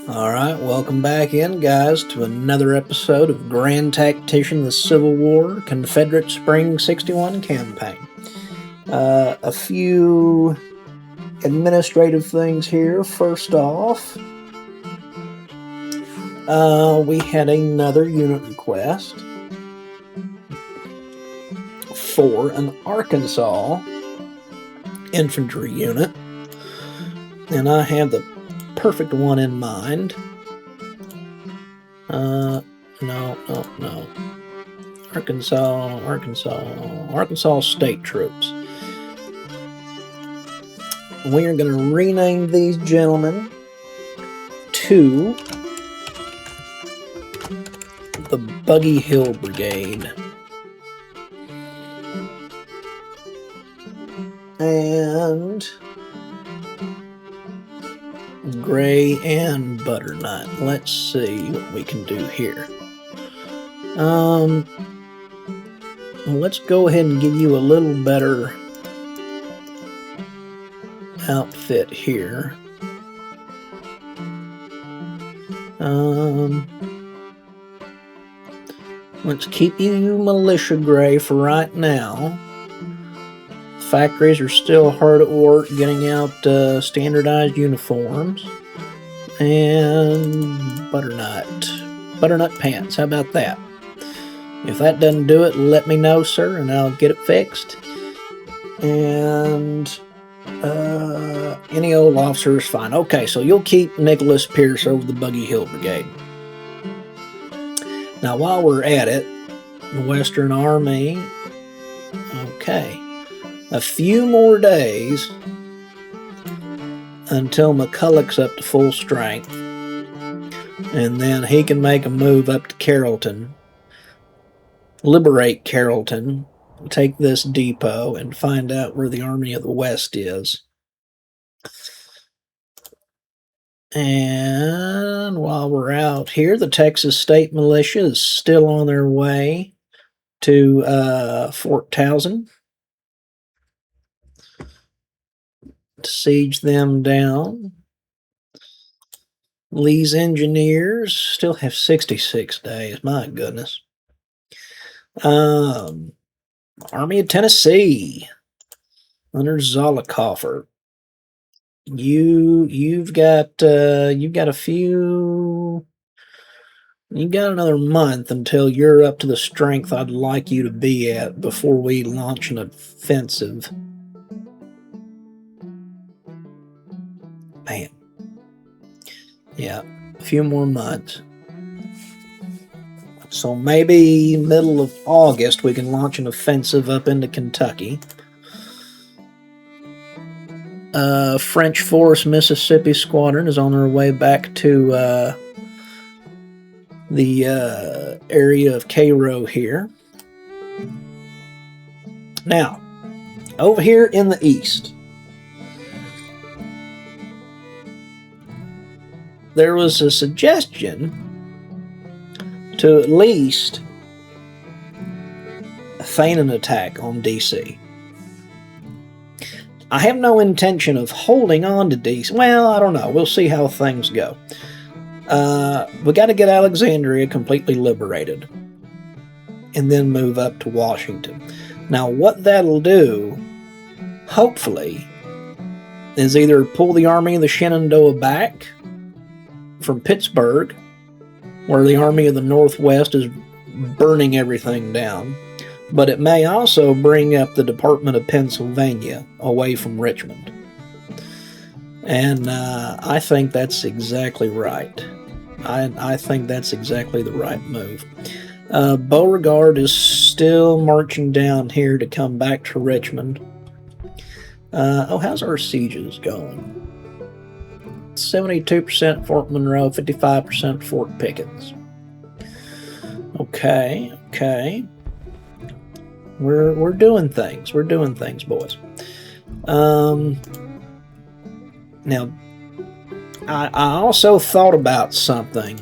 Alright, welcome back in, guys, to another episode of Grand Tactician The Civil War Confederate Spring 61 campaign. A few administrative things here. First off, we had another unit request for an Arkansas infantry unit, and I have the perfect one in mind. No. Arkansas State Troops. We are going to rename these gentlemen to the Buggy Hill Brigade. And Gray and Butternut. Let's see what we can do here. Let's go ahead and give you a little better outfit here. Let's keep you militia gray for right now. Factories are still hard at work getting out standardized uniforms. And butternut pants. How about that? If that doesn't do it, let me know, sir, and I'll get it fixed. And any old officer is fine. Okay, so you'll keep Nicholas Pierce over the Buggy Hill Brigade. Now, while we're at it, the Western Army. Okay. A few more days until McCulloch's up to full strength, and then he can make a move up to Carrollton, liberate Carrollton, take this depot, and find out where the Army of the West is. And while we're out here, the Texas State Militia is still on their way to Fort Towson to siege them down. Lee's engineers still have 66 days. My goodness. Army of Tennessee under Zollicoffer. You've got a few. You got another month until you're up to the strength I'd like you to be at before we launch an offensive. Man. Yeah, a few more months. So maybe middle of August we can launch an offensive up into Kentucky. French Force Mississippi Squadron is on their way back to the area of Cairo here. Now, over here in the east, there was a suggestion to at least feign an attack on D.C. I have no intention of holding on to D.C. Well, I don't know. We'll see how things go. We got to get Alexandria completely liberated and then move up to Washington. Now, what that'll do, hopefully, is either pull the Army of the Shenandoah back from Pittsburgh, where the Army of the Northwest is burning everything down, but it may also bring up the Department of Pennsylvania away from Richmond. And I think that's exactly right. I think that's exactly the right move. Beauregard is still marching down here to come back to Richmond. How's our sieges going? 72% Fort Monroe, 55% Fort Pickens. Okay. We're doing things. We're doing things, boys. Now, I also thought about something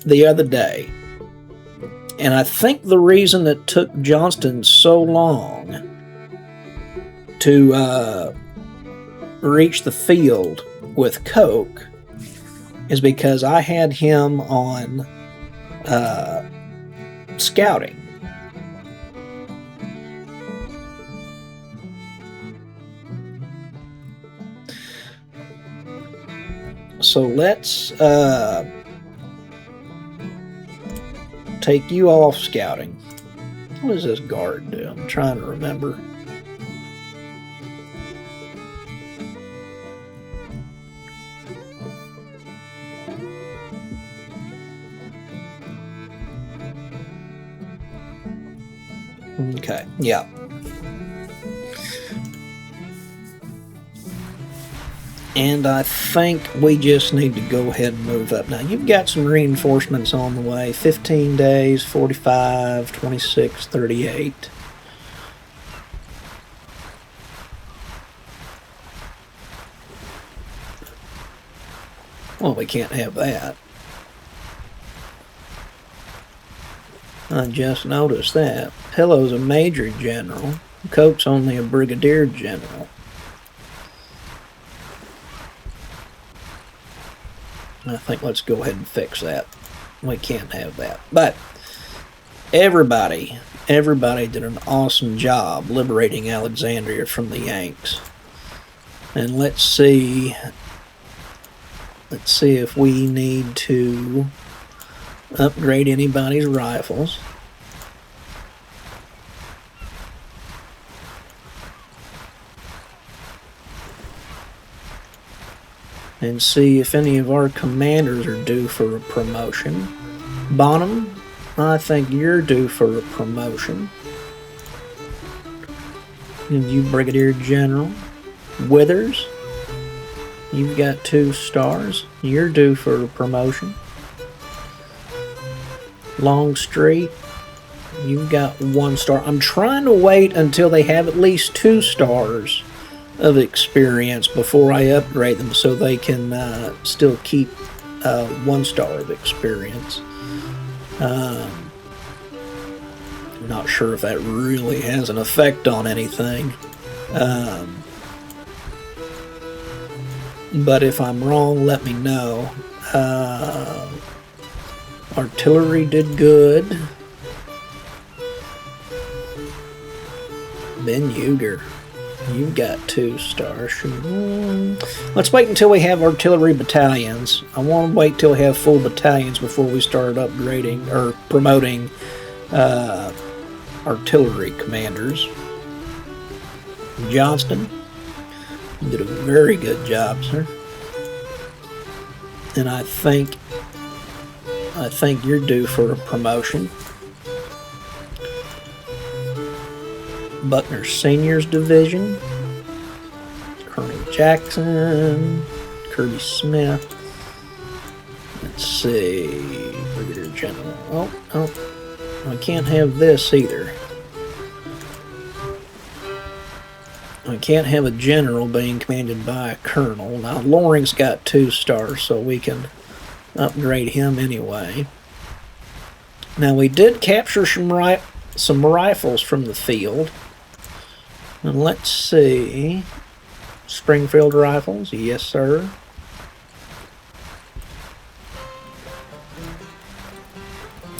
the other day, and I think the reason it took Johnston so long to reach the field with Cocke is because I had him on scouting. So let's take you off scouting. What does this guard do? I'm trying to remember. Okay, yeah. And I think we just need to go ahead and move up. Now, you've got some reinforcements on the way. 15 days, 45, 26, 38. Well, we can't have that. I just noticed that. Pillow's a major general. Cocke's only a brigadier general. I think let's go ahead and fix that. We can't have that. But everybody did an awesome job liberating Alexandria from the Yanks. And let's see if we need to upgrade anybody's rifles. And see if any of our commanders are due for a promotion. Bonham, I think you're due for a promotion. And you Brigadier General. Withers, you've got 2 stars. You're due for a promotion. Longstreet, you've got 1 star. I'm trying to wait until they have at least 2 stars of experience before I upgrade them so they can still keep 1 star of experience. I'm not sure if that really has an effect on anything. But if I'm wrong, let me know. Artillery did good. Ben Huger, you've got 2 stars. Let's wait until we have artillery battalions. I want to wait till we have full battalions before we start upgrading or promoting artillery commanders. Johnston, you did a very good job, sir. And I think you're due for a promotion. Buckner Senior's Division, Colonel Jackson, Kirby Smith. Let's see, Brigadier General. Oh, I can't have this either. I can't have a general being commanded by a colonel. Now, Loring's got 2 stars, so we can upgrade him anyway. Now, we did capture some rifles from the field. And let's see. Springfield rifles, yes, sir.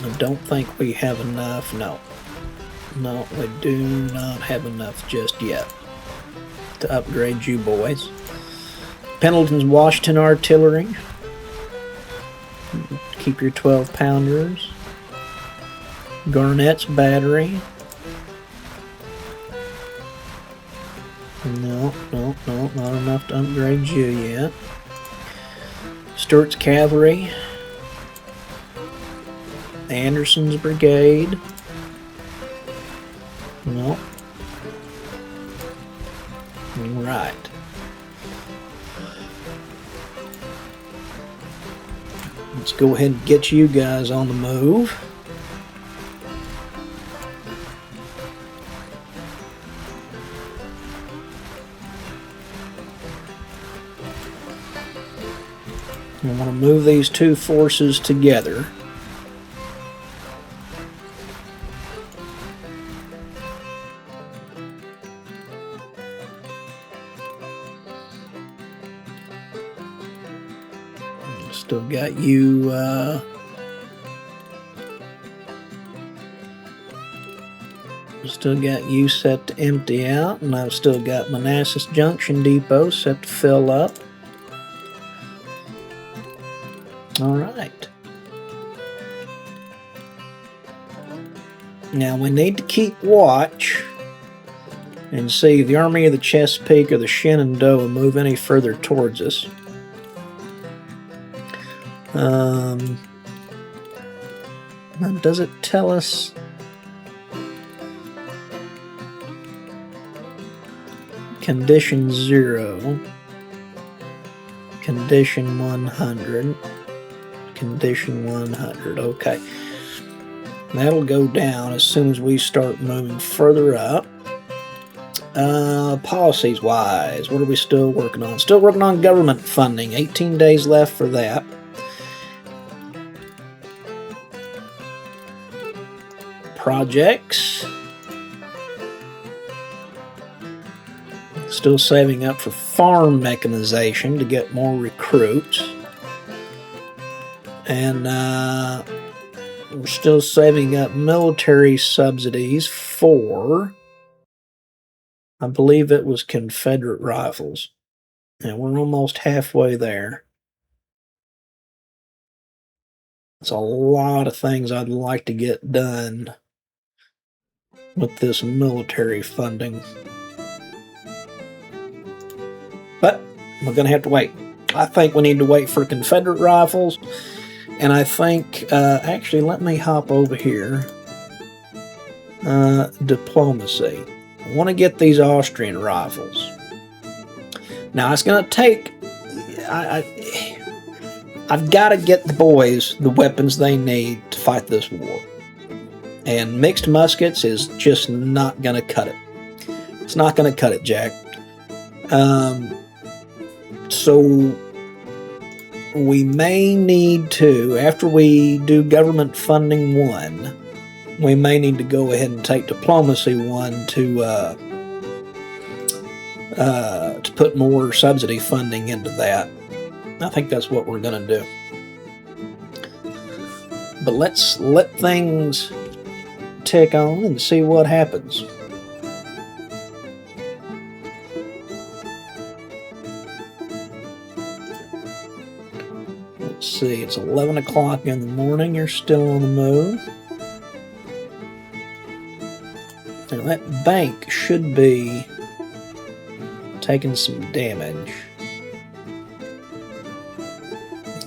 I don't think we have enough. No, we do not have enough just yet to upgrade you boys. Pendleton's Washington Artillery. Keep your 12-pounders. Garnett's Battery. No, not enough to upgrade you yet. Stewart's Cavalry. Anderson's Brigade. No. Right. Let's go ahead and get you guys on the move. I want to move these 2 forces together. Still got you, set to empty out, and I've still got Manassas Junction Depot set to fill up. All right. Now we need to keep watch and see if the Army of the Chesapeake or the Shenandoah move any further towards us. Now does it tell us? Condition 0, condition 100, condition 100. Okay. That'll go down as soon as we start moving further up. Policies wise, what are we still working on? Still working on government funding. 18 days left for that. Projects. Still saving up for farm mechanization to get more recruits. And we're still saving up military subsidies for, I believe it was Confederate rifles. And we're almost halfway there. It's a lot of things I'd like to get done with this military funding. But we're going to have to wait. I think we need to wait for Confederate rifles. And I think, actually, let me hop over here. Diplomacy. I want to get these Austrian rifles. Now, it's going to take... I've got to get the boys the weapons they need to fight this war. And mixed muskets is just not going to cut it. It's not going to cut it, Jack. So we may need to, after we do government funding 1, we may need to go ahead and take diplomacy 1 to put more subsidy funding into that. I think that's what we're going to do. But let's let things tick on and see what happens. Let's see, it's 11 o'clock in the morning. You're still on the move. Now that bank should be taking some damage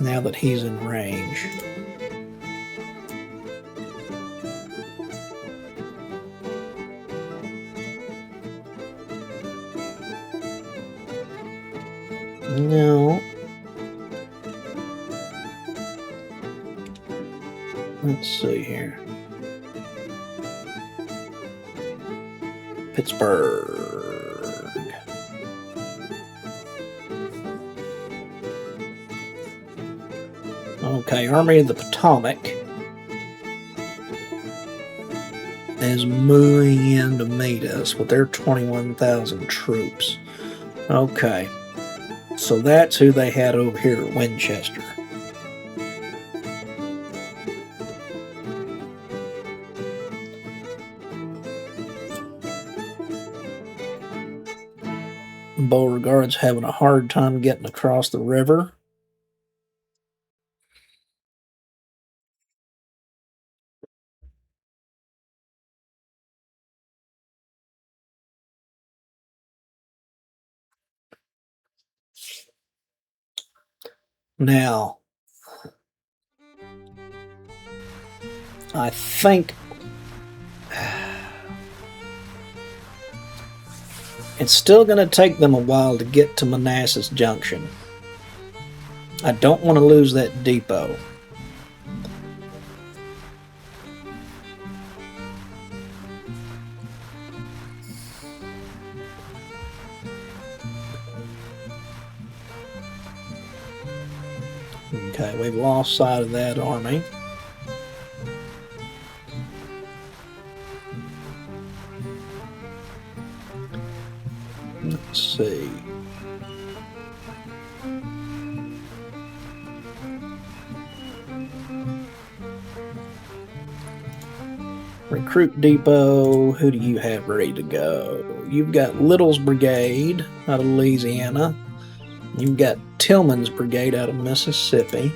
now that he's in range. No. Let's see here. Pittsburgh. Okay, Army of the Potomac is moving in to meet us with their 21,000 troops. Okay, so that's who they had over here at Winchester. Beauregard's having a hard time getting across the river. Now, I think it's still going to take them a while to get to Manassas Junction. I don't want to lose that depot. Okay, we've lost sight of that army. Let's see. Recruit depot, who do you have ready to go? You've got Little's Brigade out of Louisiana. You've got Tillman's Brigade out of Mississippi.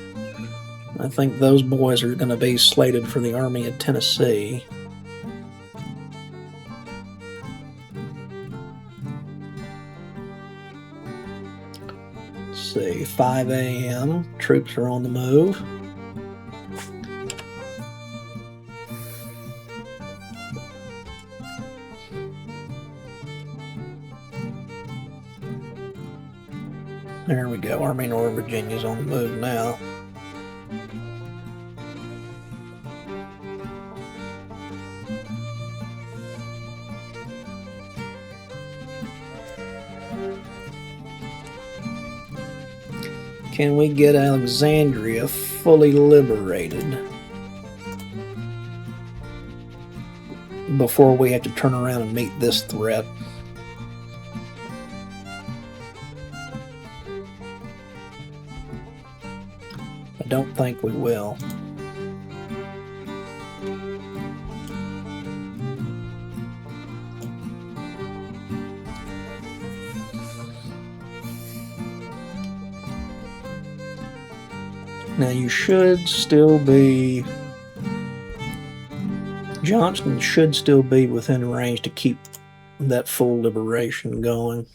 I think those boys are going to be slated for the Army of Tennessee. Let's see, 5 a.m. Troops are on the move. There we go. Army Northern Virginia's on the move now. Can we get Alexandria fully liberated before we have to turn around and meet this threat? I don't think we will. Now you should still be... Johnston should still be within range to keep that full liberation going.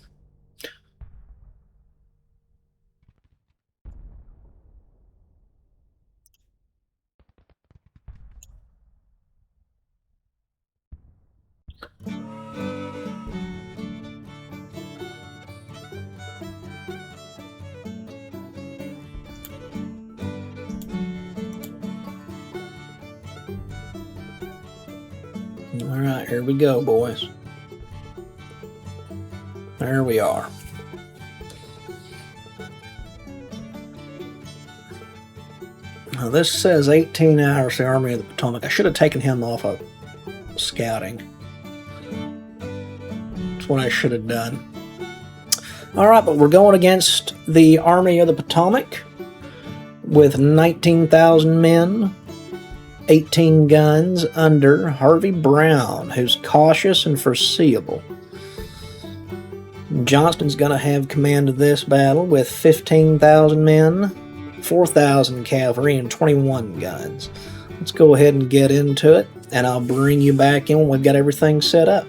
All right, here we go, boys. There we are. Now this says 18 hours the Army of the Potomac. I should have taken him off of scouting. That's what I should have done. All right, but we're going against the Army of the Potomac with 19,000 men, 18 guns under Harvey Brown, who's cautious and foreseeable. Johnston's going to have command of this battle with 15,000 men, 4,000 cavalry, and 21 guns. Let's go ahead and get into it, and I'll bring you back in when we've got everything set up.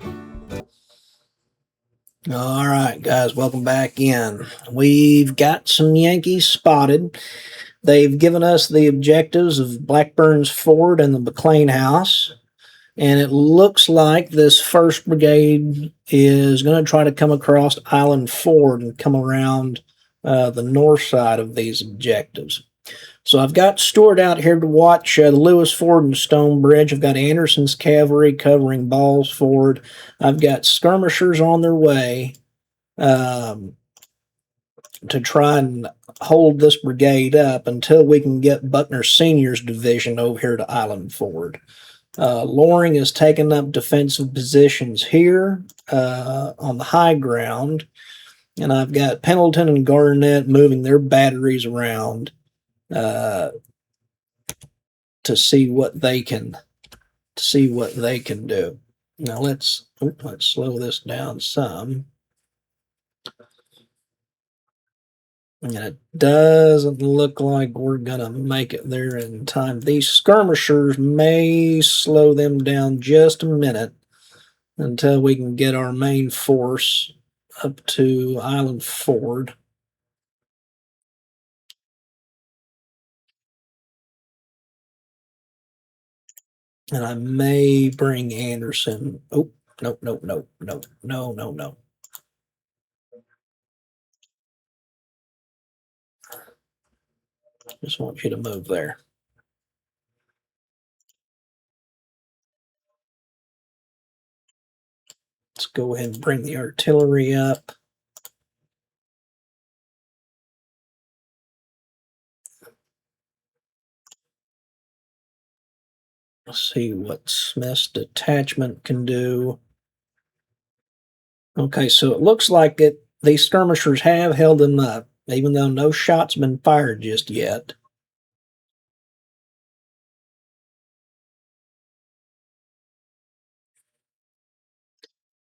All right, guys, welcome back in. We've got some Yankees spotted. They've given us the objectives of Blackburn's Ford and the McLean House, and it looks like this 1st Brigade is going to try to come across Island Ford and come around the north side of these objectives. So I've got Stewart out here to watch the Lewis Ford and Stone Bridge. I've got Anderson's cavalry covering Ball's Ford. I've got skirmishers on their way to try and hold this brigade up until we can get Buckner Sr.'s division over here to Island Ford. Loring is taking up defensive positions here on the high ground, and I've got Pendleton and Garnett moving their batteries around to see what they can do. Now let's slow this down some. And it doesn't look like we're going to make it there in time. These skirmishers may slow them down just a minute until we can get our main force up to Island Ford. And I may bring Anderson. Oh, no. Just want you to move there. Let's go ahead and bring the artillery up. Let's see what Smith's detachment can do. Okay, so it looks like these skirmishers have held them up, even though no shots been fired just yet.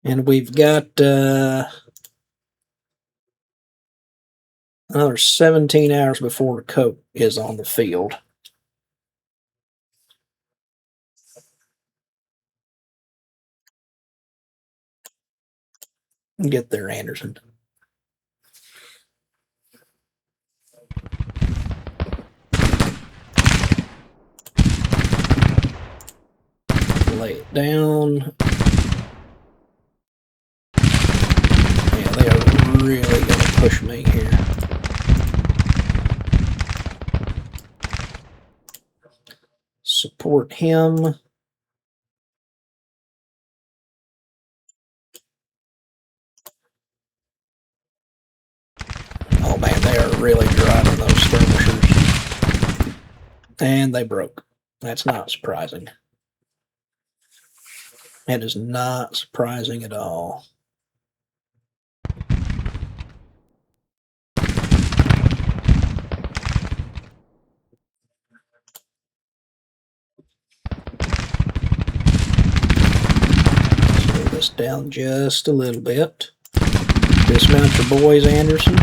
And we've got another 17 hours before the Cocke is on the field. Get there, Anderson. Lay it down. Yeah, they are really going to push me here. Support him. Oh man, they are really driving those skirmishers. And they broke. That's not surprising. It is not surprising at all. Slow this down just a little bit. Dismount your boys, Anderson.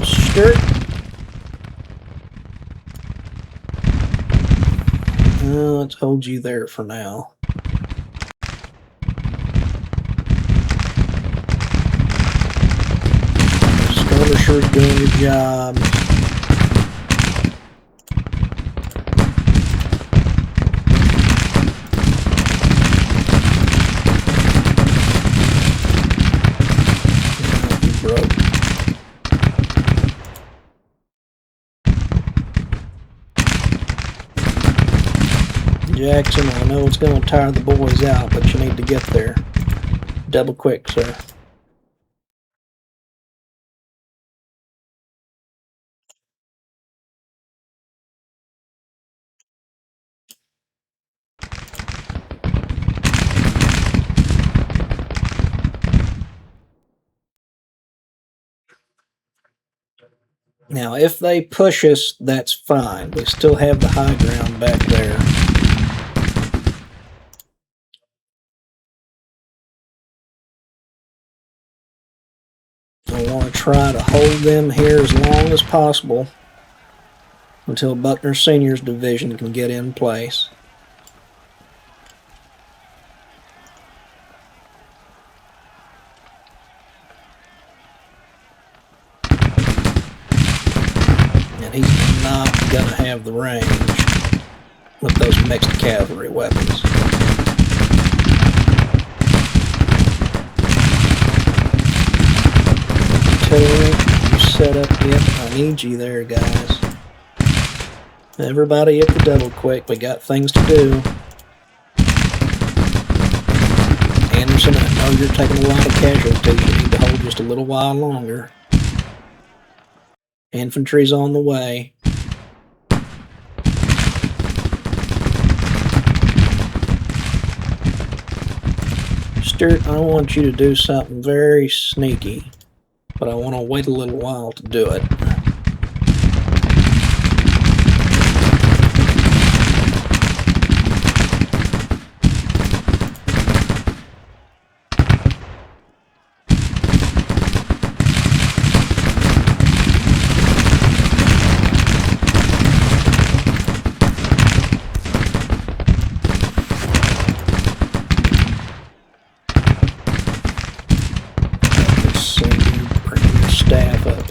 Skirt. Let's hold you there for now. Skirmisher's doing your job. Jackson, I know it's going to tire the boys out, but you need to get there. Double quick, sir. Now, if they push us, that's fine. We still have the high ground back there. I want to try to hold them here as long as possible until Buckner Sr.'s division can get in place. And he's not going to have the range with those mixed cavalry weapons. You set up yet? I need you there, guys. Everybody at the double quick. We got things to do. Anderson, I know you're taking a lot of casualties. You need to hold just a little while longer. Infantry's on the way. Stuart, I want you to do something very sneaky, but I want to wait a little while to do it.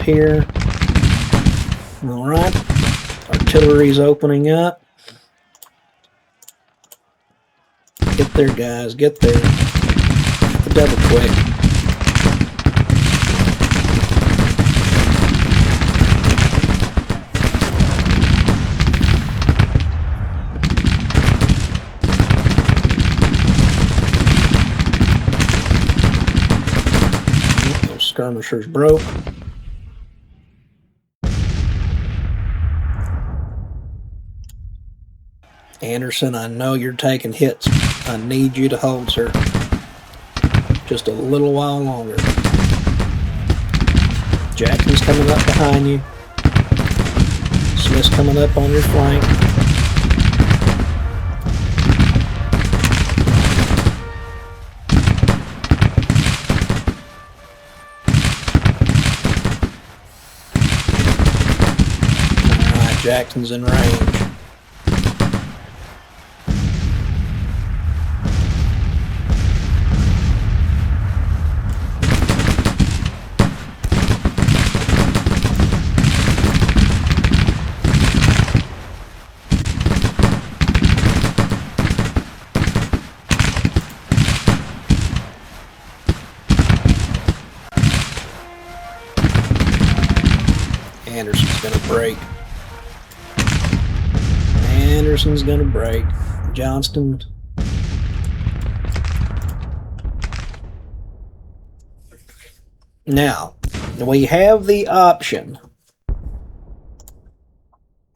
Here. All right. Artillery's opening up. Get there, guys. Get there. Get the double quick. Those skirmishers broke. Anderson, I know you're taking hits I need you to hold, sir. Just a little while longer. Jackson's coming up behind you. Smith's coming up on your flank. Alright, Jackson's in range. Anderson's going to break. Anderson's going to break. Johnston. Now, we have the option.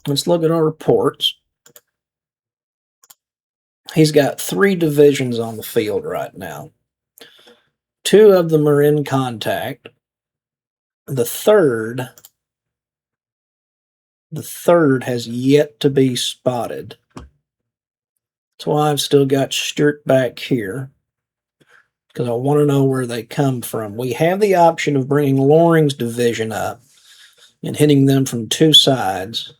Let's look at our reports. He's got 3 divisions on the field right now. 2 of them are in contact. The third has yet to be spotted. That's why I've still got Sturt back here, because I want to know where they come from. We have the option of bringing Loring's division up and hitting them from 2 sides.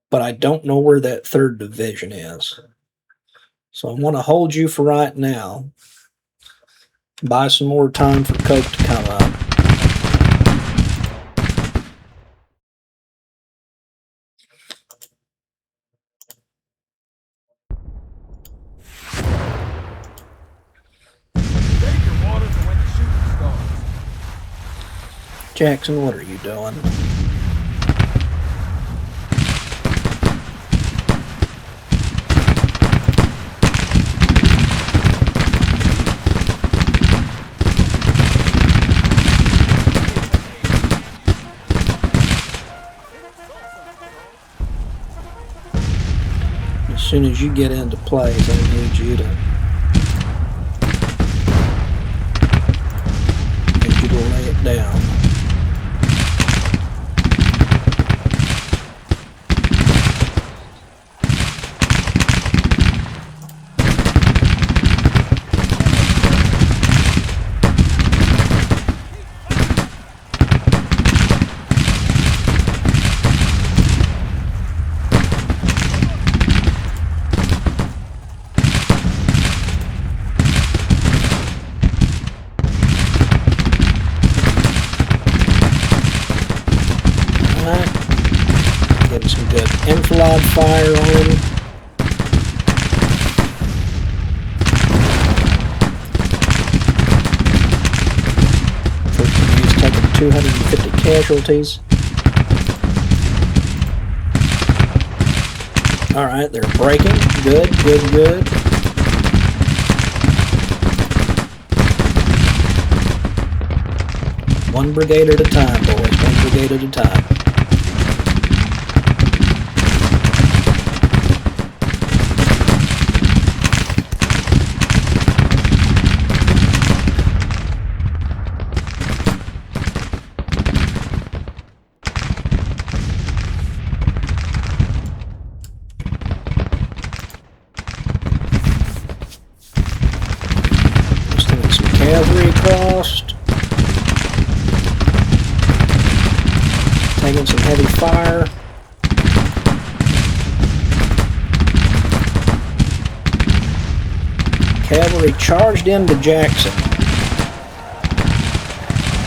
But I don't know where that 3rd division is. So I want to hold you for right now. Buy some more time for Cocke to come up. Jackson, what are you doing? As soon as you get into plays, I need you to lay it down. Getting some good enfilade fire on him. First he's taking 250 casualties. Alright, they're breaking. Good, good, good. One brigade at a time, boys. One brigade at a time. Cavalry crossed. Taking some heavy fire. Cavalry charged into Jackson.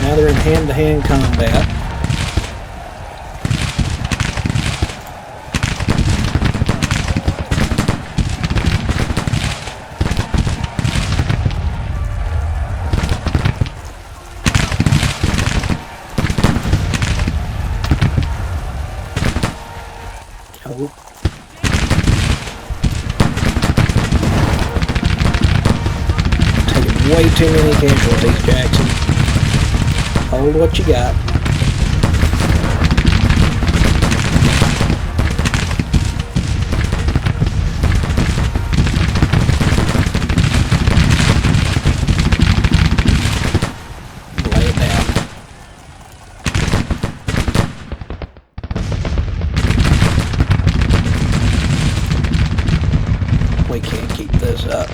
Now they're in hand-to-hand combat. Taking way too many casualties, Jackson. Hold what you got. Lay it down. We can't keep this up.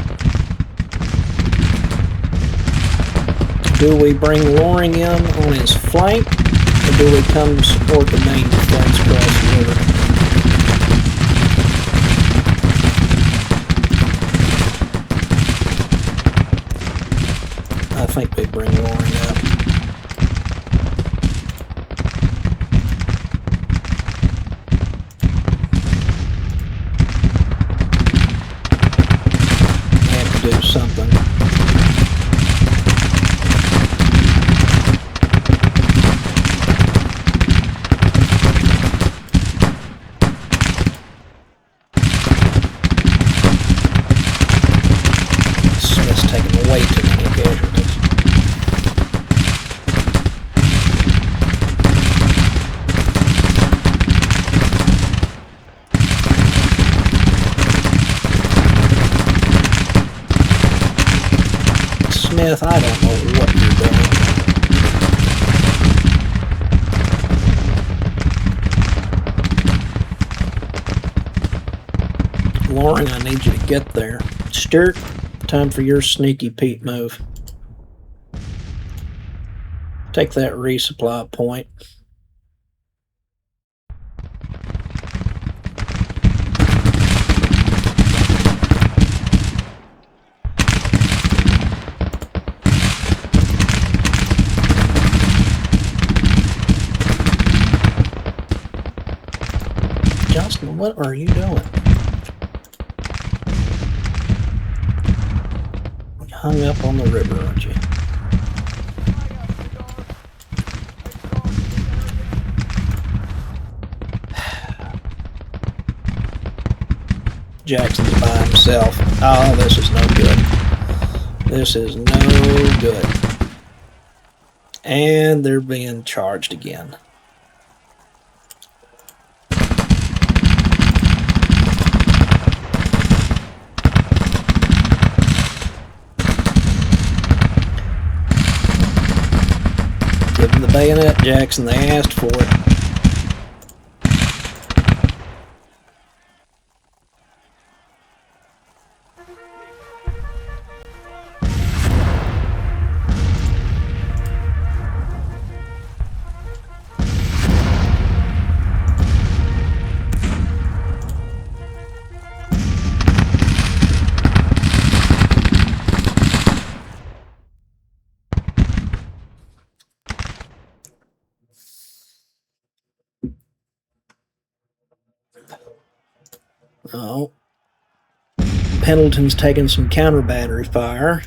Do we bring Loring in on his flank, or do we come support the main defense across the river? I think we bring Loring up. We have to do something. Way too many casualties. Smith, I don't know what you're doing. Loring, I need you to get there. Stewart, time for your sneaky Pete move. Take that resupply point. Johnston, what are you doing? Hung up on the river, aren't you? Jackson's by himself. Oh, this is no good. This is no good. And they're being charged again. Give them the bayonet, Jackson. They asked for it. Oh. Pendleton's taking some counter battery fire.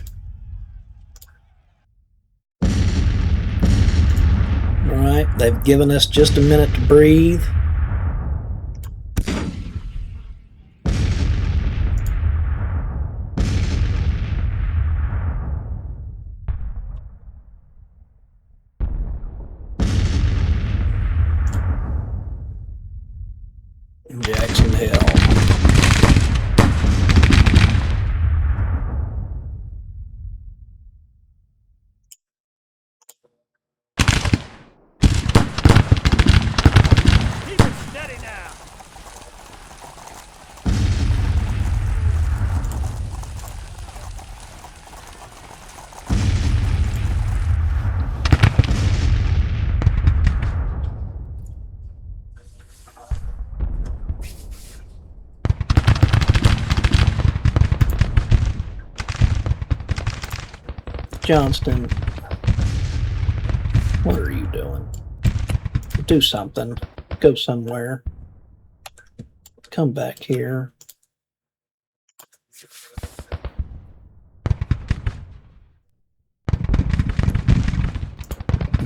Alright, they've given us just a minute to breathe. Jackson Hill. Johnston, what are you doing? Do something. Go somewhere. Come back here.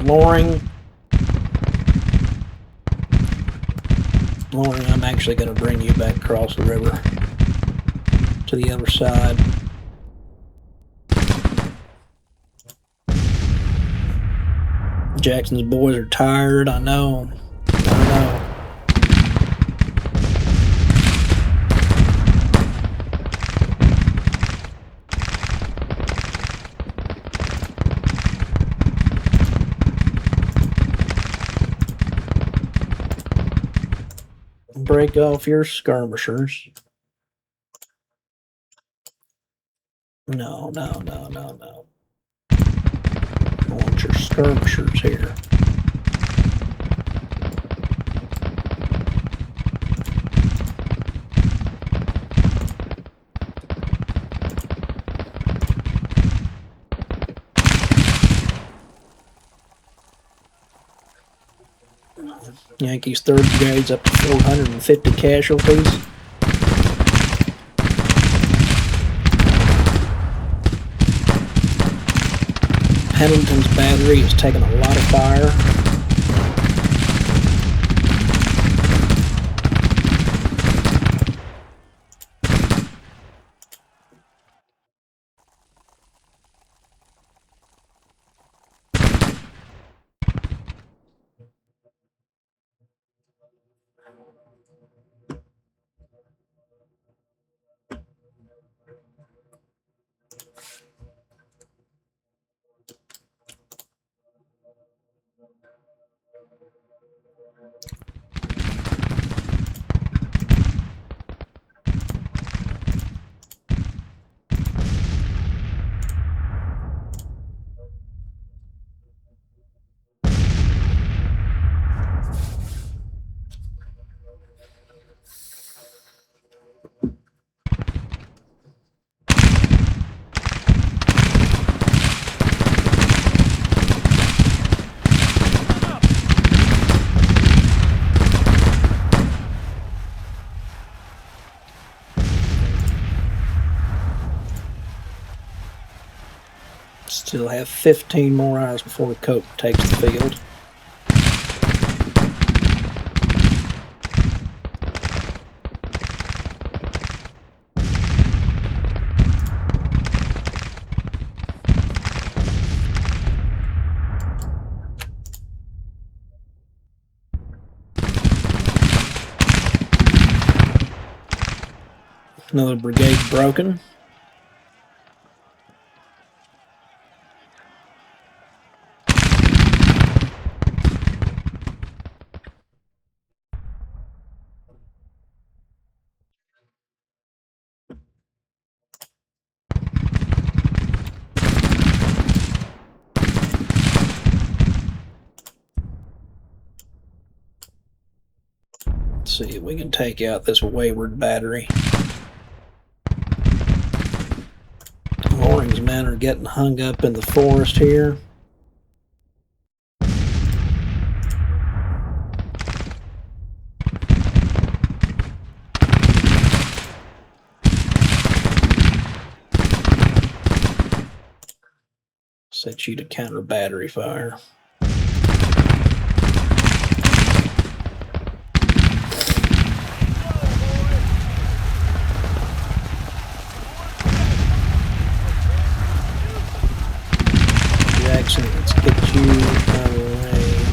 Loring, I'm actually going to bring you back across the river to the other side. Jackson's boys are tired, I know. I know. Break off your skirmishers. No. I want your skirmishers here. Yankees 3rd Brigade's up to 450 casualties. Pendleton's battery is taking a lot of fire. Still have 15 more hours before Cocke takes the field. Another brigade broken. Let's see if we can take out this wayward battery. Loring's men are getting hung up in the forest here. Set you to counter battery fire. Jackson, let's get you out of the range.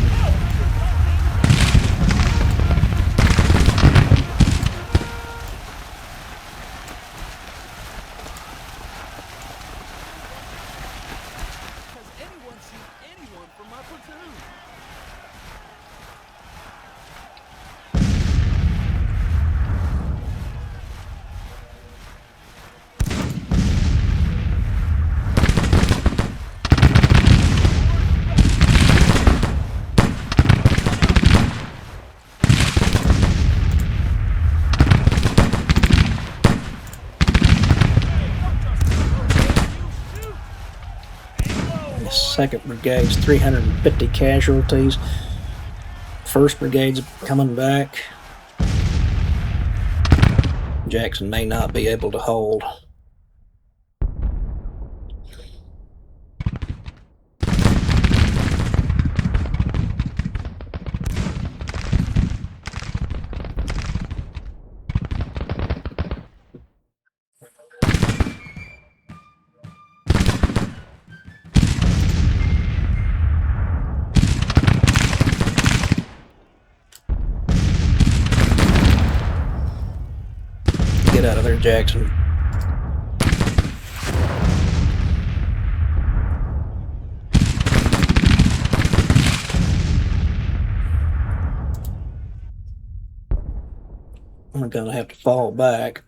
Second Brigade's 350 casualties. First Brigade's coming back. Jackson may not be able to hold. there, Jackson. I'm gonna have to fall back.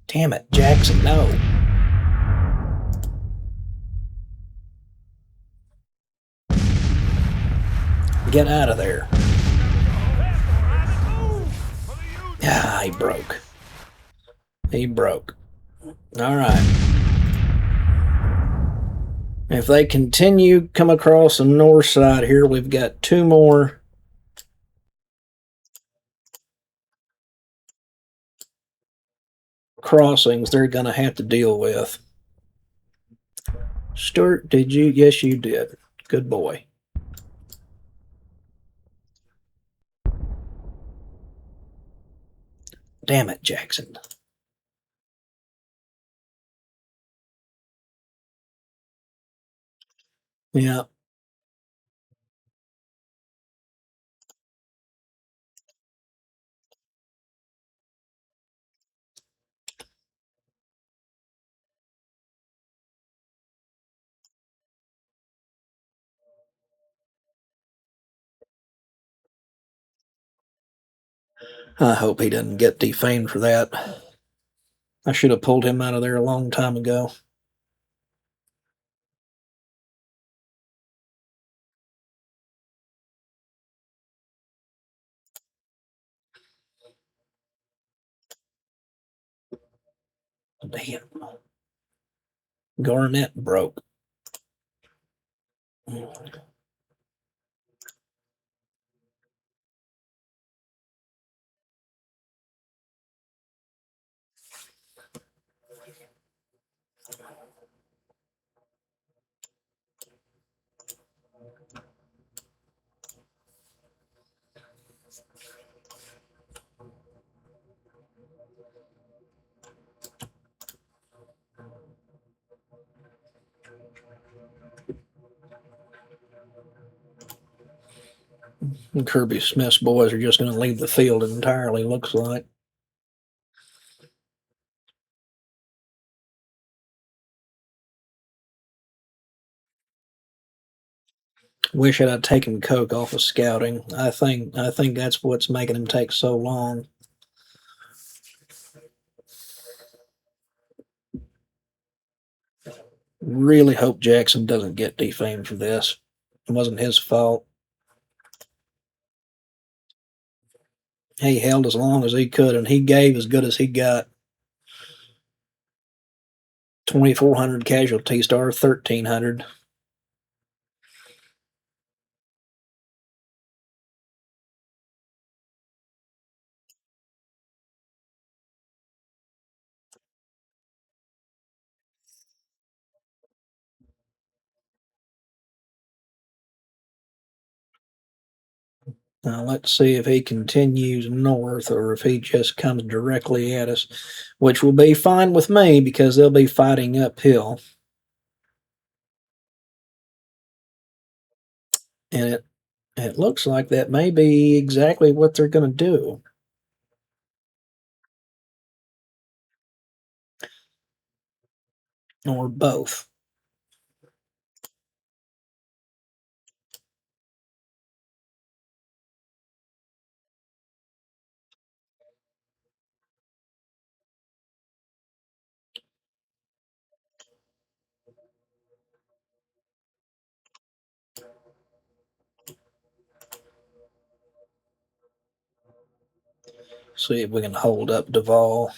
Damn it, Jackson, no. Get out of there. Ah, he broke. He broke. All right. If they continue come across the north side here, we've got 2 more crossings they're going to have to deal with. Stuart, did you? Yes, you did. Good boy. Damn it, Jackson. Yeah. I hope he doesn't get defamed for that. I should have pulled him out of there a long time ago. Damn. Garnett broke. And Kirby Smith's boys are just going to leave the field entirely, looks like. Wish I'd taken Cocke off of scouting. I think that's what's making him take so long. Really hope Jackson doesn't get defamed for this. It wasn't his fault. He held as long as he could, and he gave as good as he got. 2,400 casualties to our 1,300. Now let's see if he continues north or if he just comes directly at us, which will be fine with me because they'll be fighting uphill. And it looks like that may be exactly what they're going to do. Or both. See if we can hold up Duvall.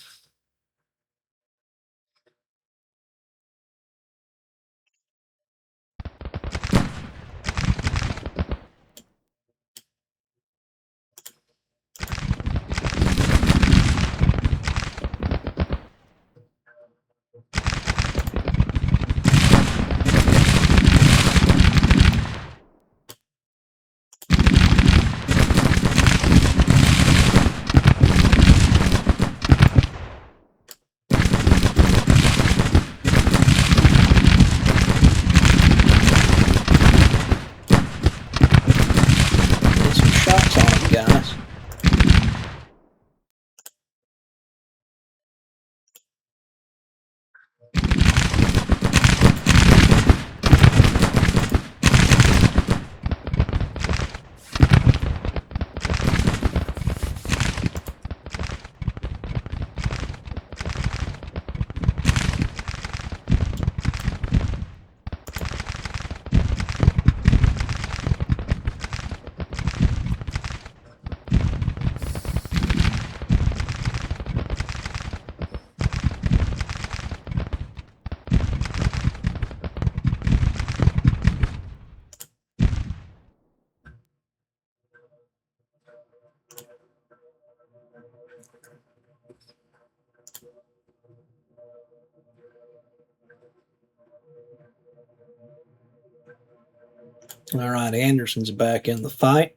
All right, Anderson's back in the fight.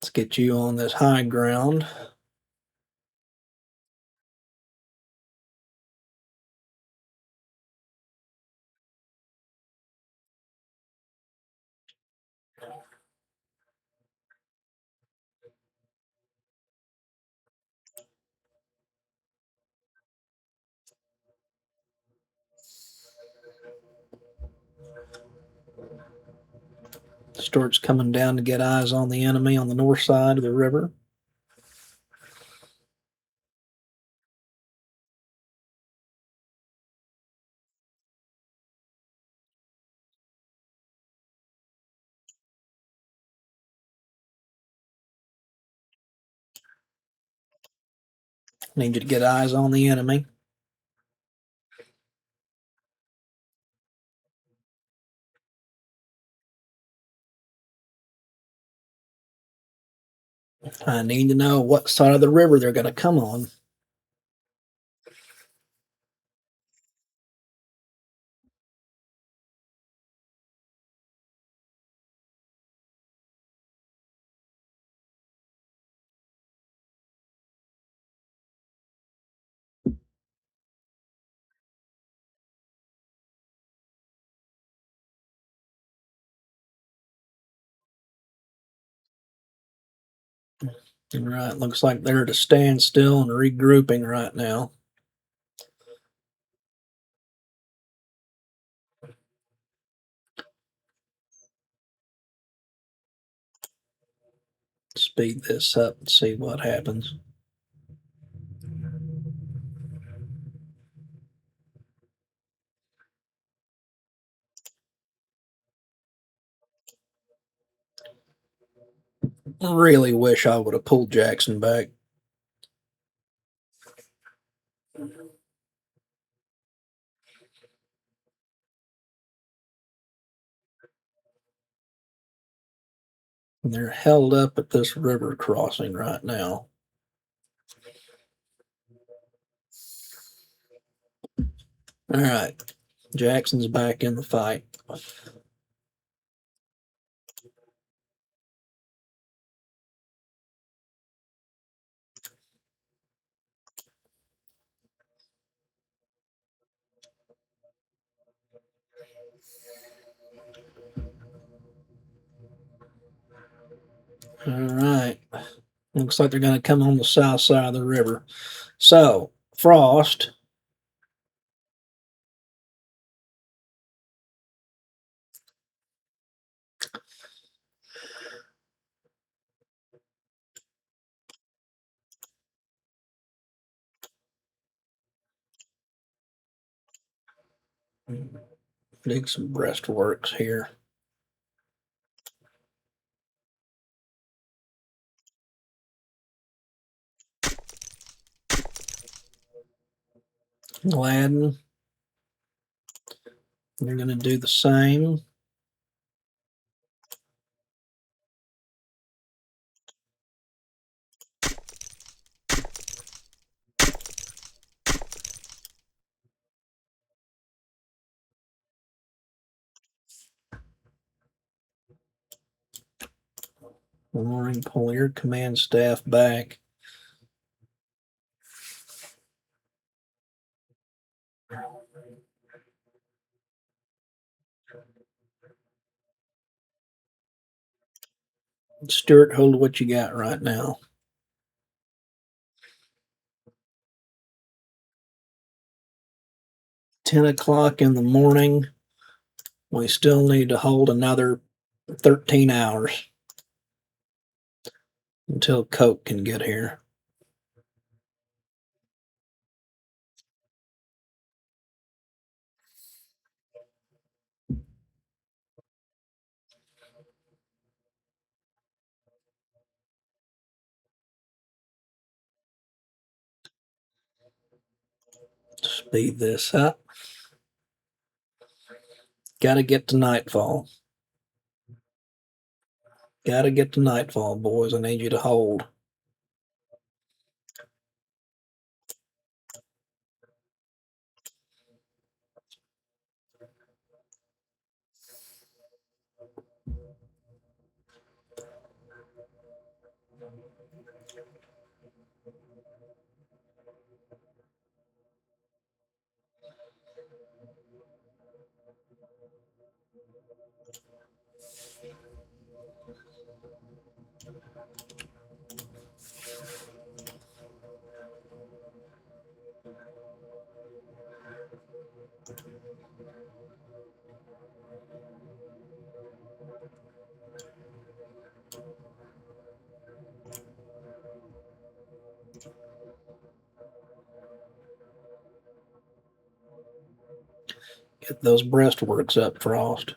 Let's get you on this high ground. Stuart's coming down to get eyes on the enemy on the north side of the river. Need you to get eyes on the enemy. I need to know what side of the river they're going to come on. Right, looks like they're at a standstill and regrouping right now. Speed this up and see what happens. I really wish I would have pulled Jackson back. They're held up at this river crossing right now. All right, Jackson's back in the fight. All right, looks like they're going to come on the south side of the river. So, Frost. Dig some breastworks here. Gladden. You're going to do the same. Warring, pull your command staff back. Stuart, hold what you got right now. 10 o'clock in the morning. We still need to hold another 13 hours until Cocke can get here. Speed this up. Got to get to nightfall. Got to get to nightfall, boys. I need you to hold. Get those breastworks up, Frost.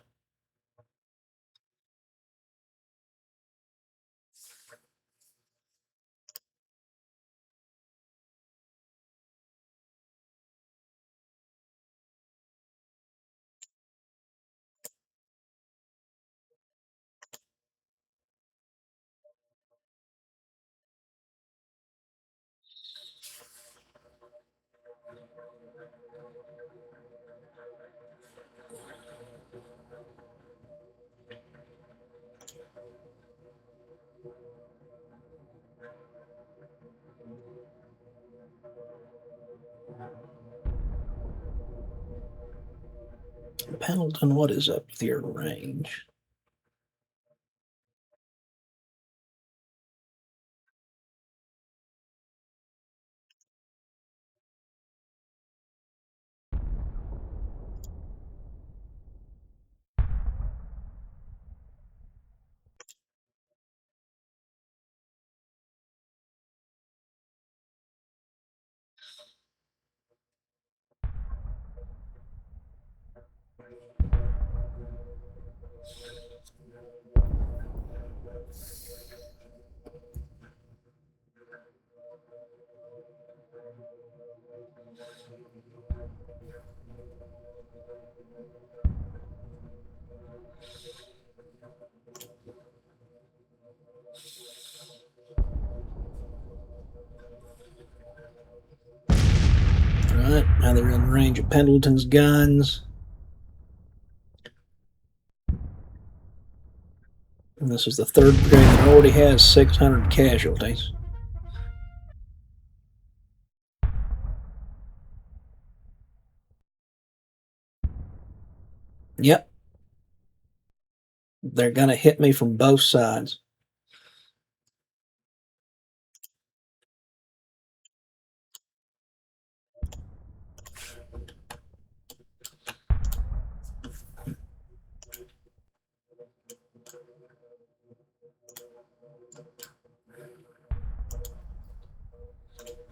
Pendleton, what is up with your range? Right, now they're in range of Pendleton's guns. And this is the 3rd Brigade that already has 600 casualties. Yep. They're going to hit me from both sides.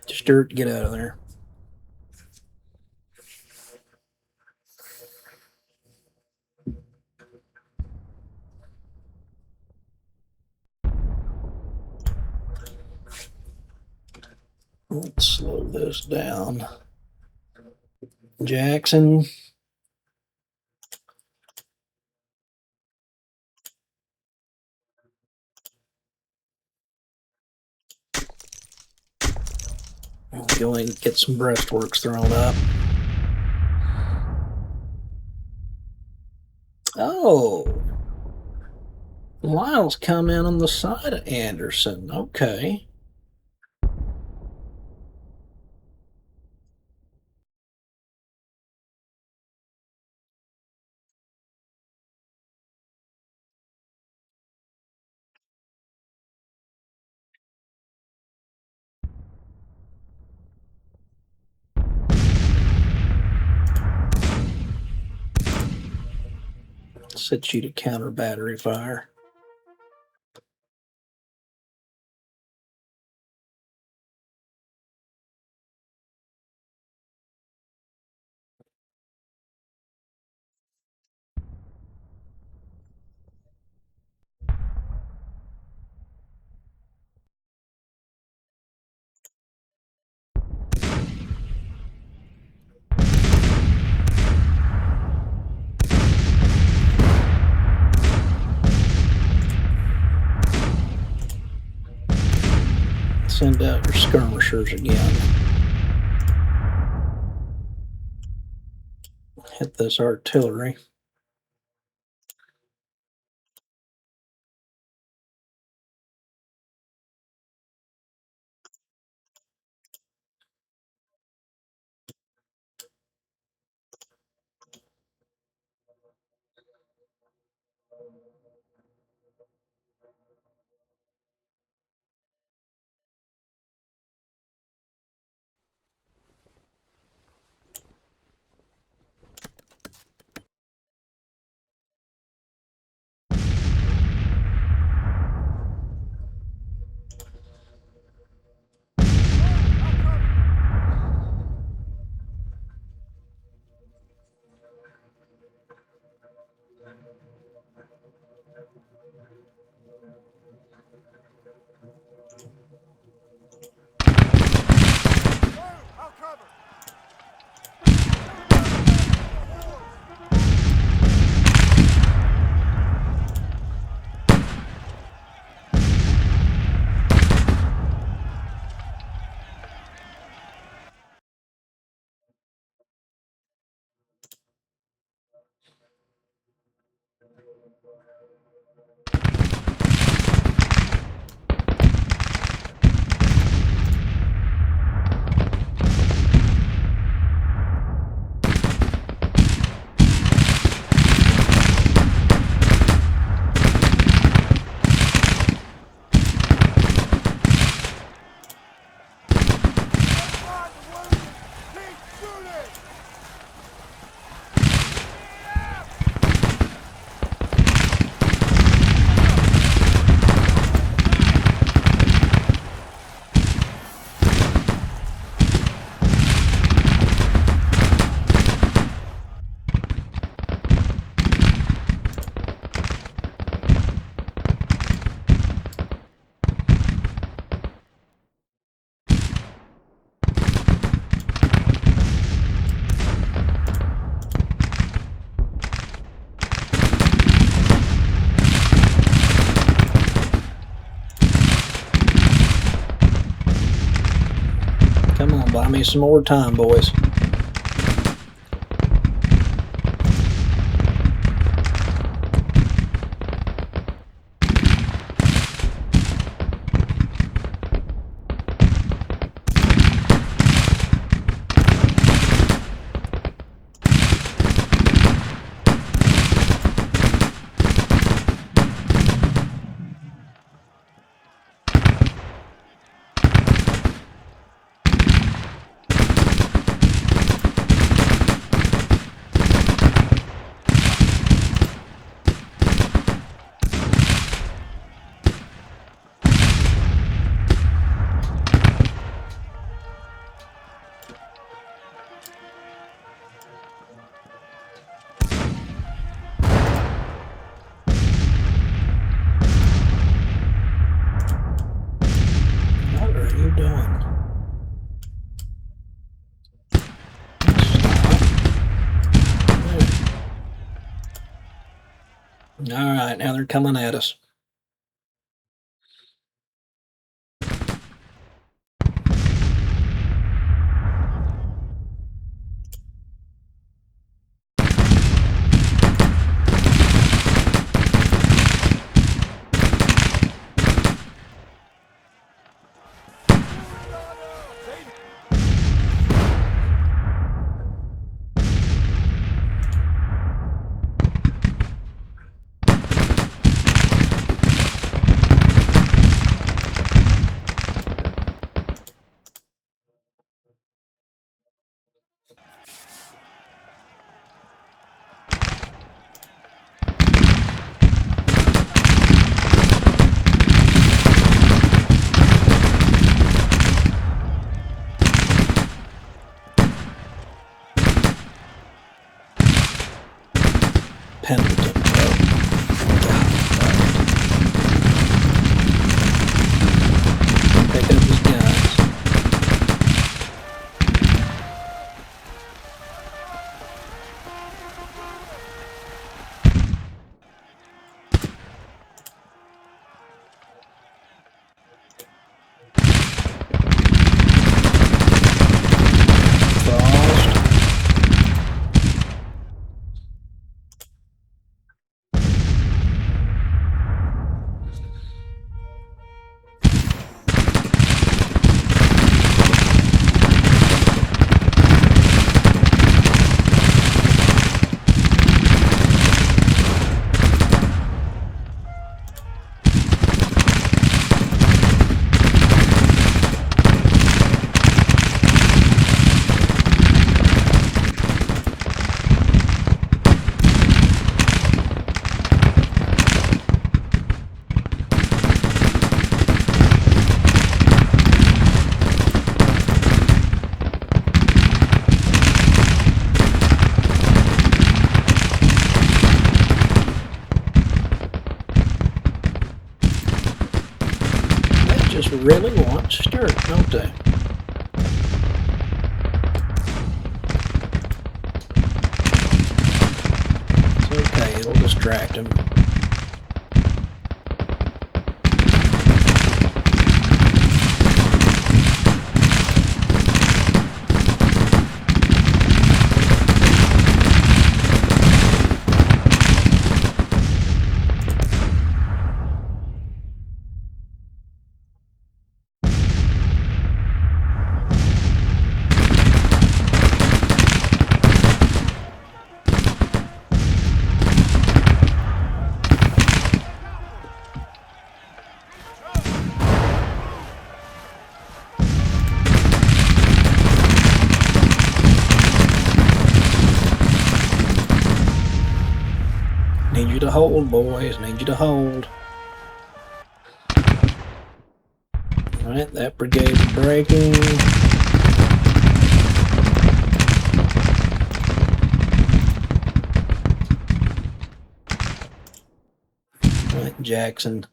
Sturt, get out of there. Let's slow this down. Jackson. Go and get some breastworks thrown up. Oh. Lyle's come in on the side of Anderson. Okay. Set you to counter battery fire. Send out your skirmishers again. Hit this artillery. Come on, buy me some more time, boys. All right, now they're coming at us. Pendleton. Pick up his guns. Really want Stuart, don't they? It's okay, it'll distract him. hold, boys. Need you to hold. Alright, that brigade's breaking. Alright, Jackson.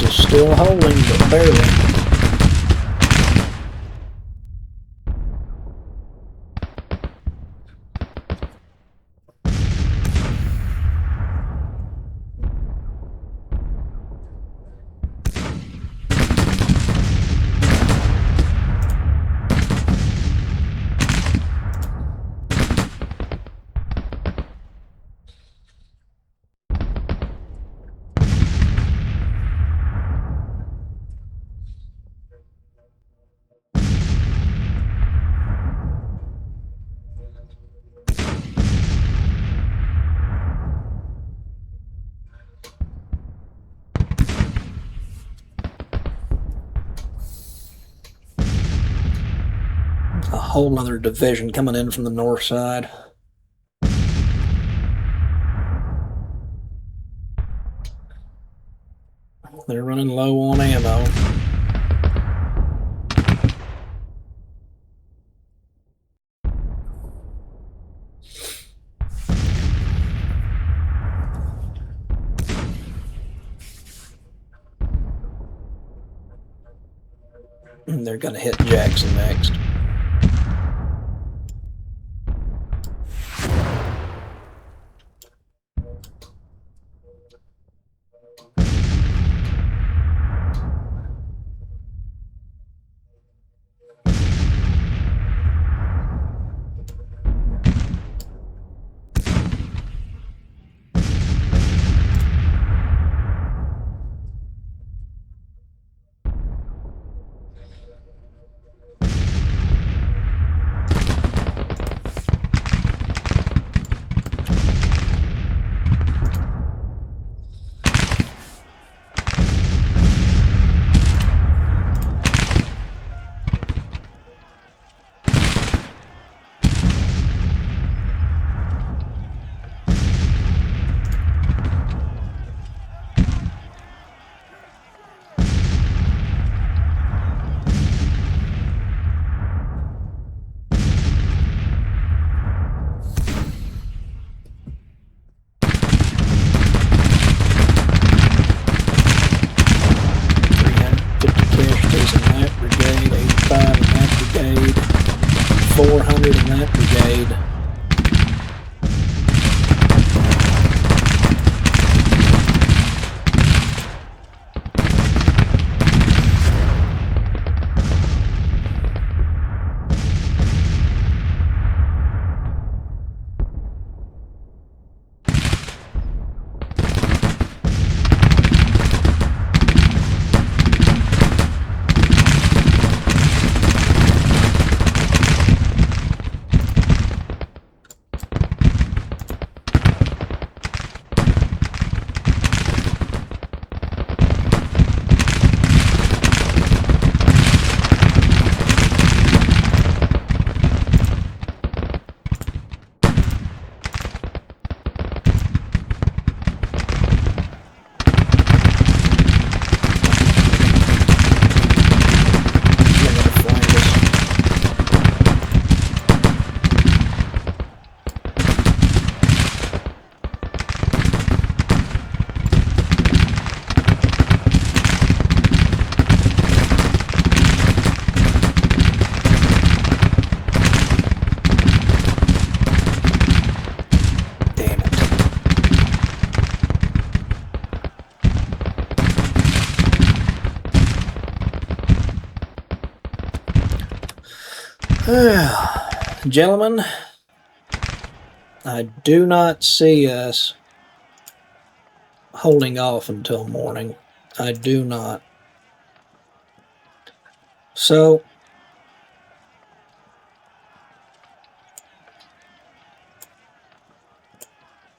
Still holding, but barely. A whole other division coming in from the north side. They're running low on ammo. And they're going to hit Jackson next. Gentlemen, I do not see us holding off until morning. I do not. So,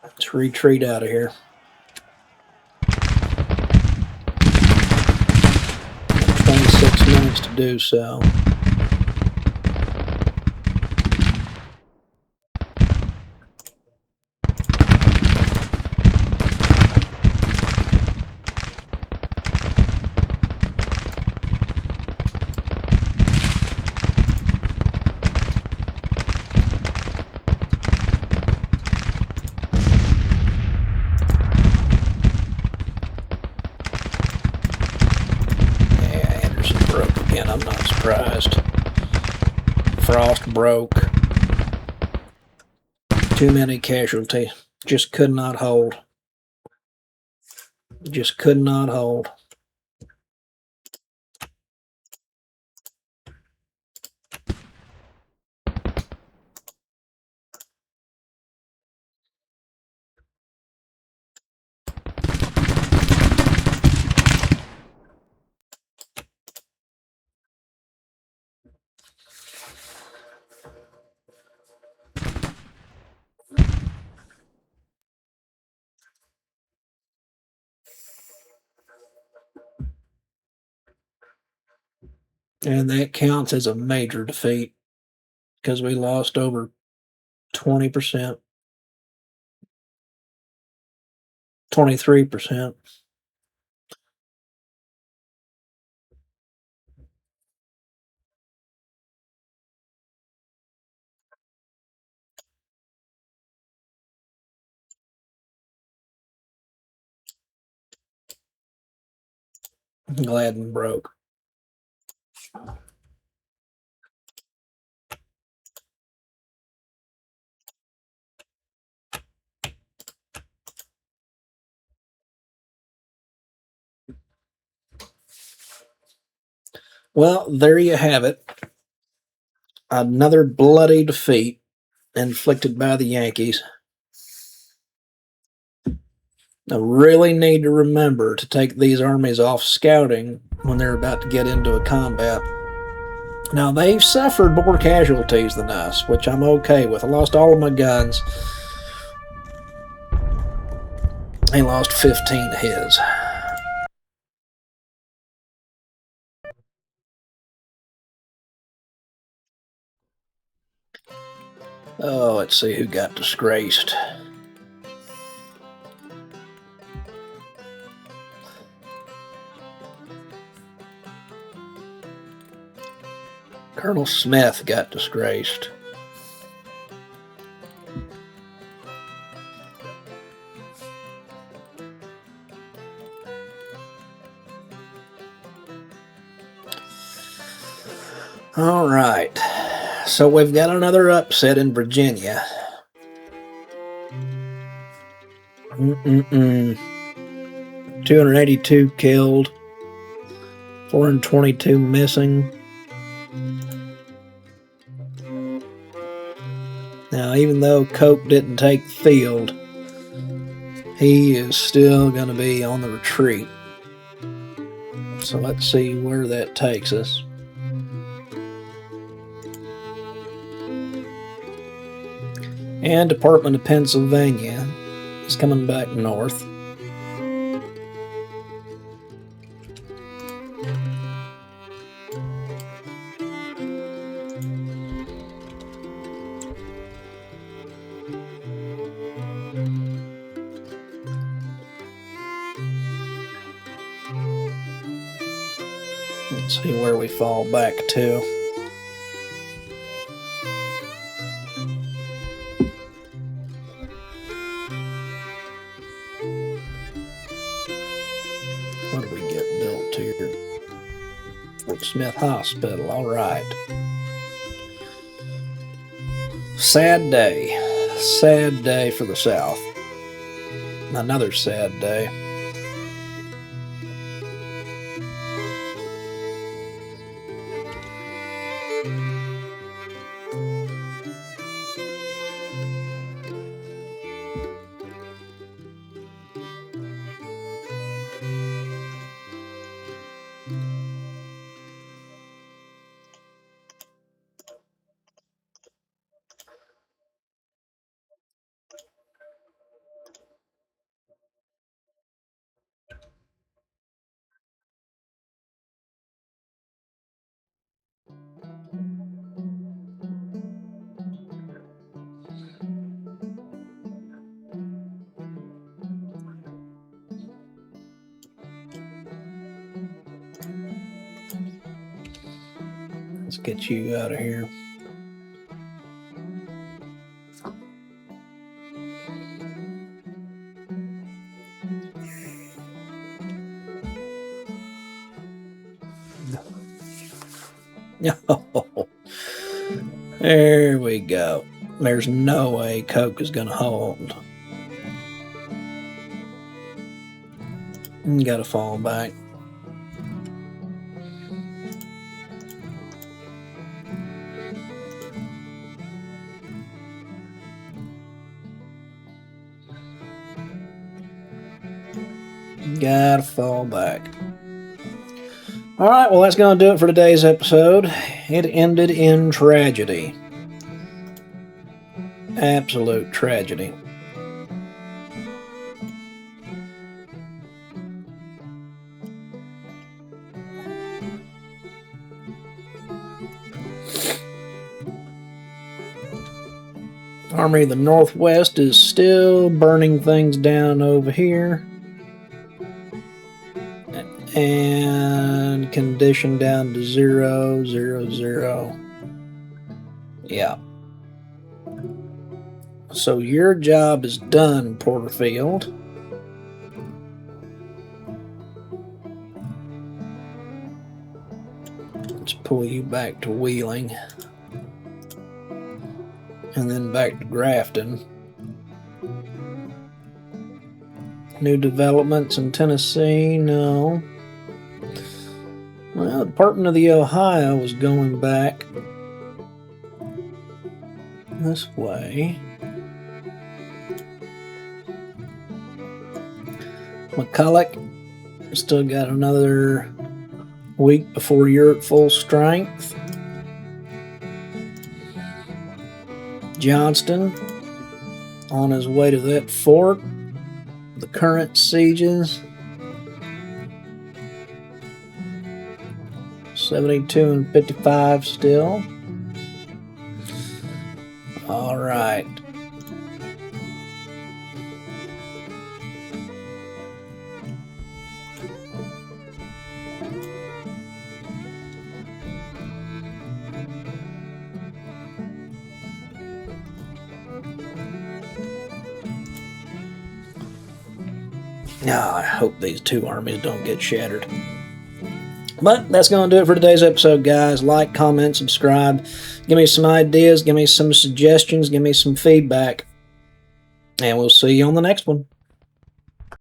let's retreat out of here. 26 minutes to do so. I'm not surprised. Frost broke. Too many casualties. Just could not hold. Just could not hold. And that counts as a major defeat because we lost over 20%, 23%. Gladden broke. Well, there you have it. Another bloody defeat inflicted by the Yankees. I really need to remember to take these armies off scouting when they're about to get into a combat. Now, they've suffered more casualties than us, which I'm okay with. I lost all of my guns. He lost 15 of his. Oh, let's see who got disgraced. Colonel Smith got disgraced. All right. So we've got another upset in Virginia. 282 killed. 422 missing. Now, even though Cocke didn't take the field, he is still going to be on the retreat. So let's see where that takes us. And Department of Pennsylvania is coming back north. Let's see where we fall back to. What do we get built here? Fort Smith Hospital, all right. Sad day. Sad day for the South. Another sad day. Let's get you out of here. Oh, there we go. There's no way Cocke is going to hold. You got to fall back. Gotta fall back. All right, well, that's going to do it for today's episode. It ended in tragedy. Absolute tragedy. Army of the Northwest is still burning things down over here. And condition down to 0, 0, 0. Yeah. So your job is done, Porterfield. Let's pull you back to Wheeling. And then back to Grafton. New developments in Tennessee? No. Well, the Department of the Ohio was going back this way. McCulloch still got another week before you're at full strength. Johnston on his way to that fort. The current sieges. 72 and 55 still. All right. I hope these two armies don't get shattered. But that's going to do it for today's episode, guys. Like, comment, subscribe. Give me some ideas. Give me some suggestions. Give me some feedback. And we'll see you on the next one.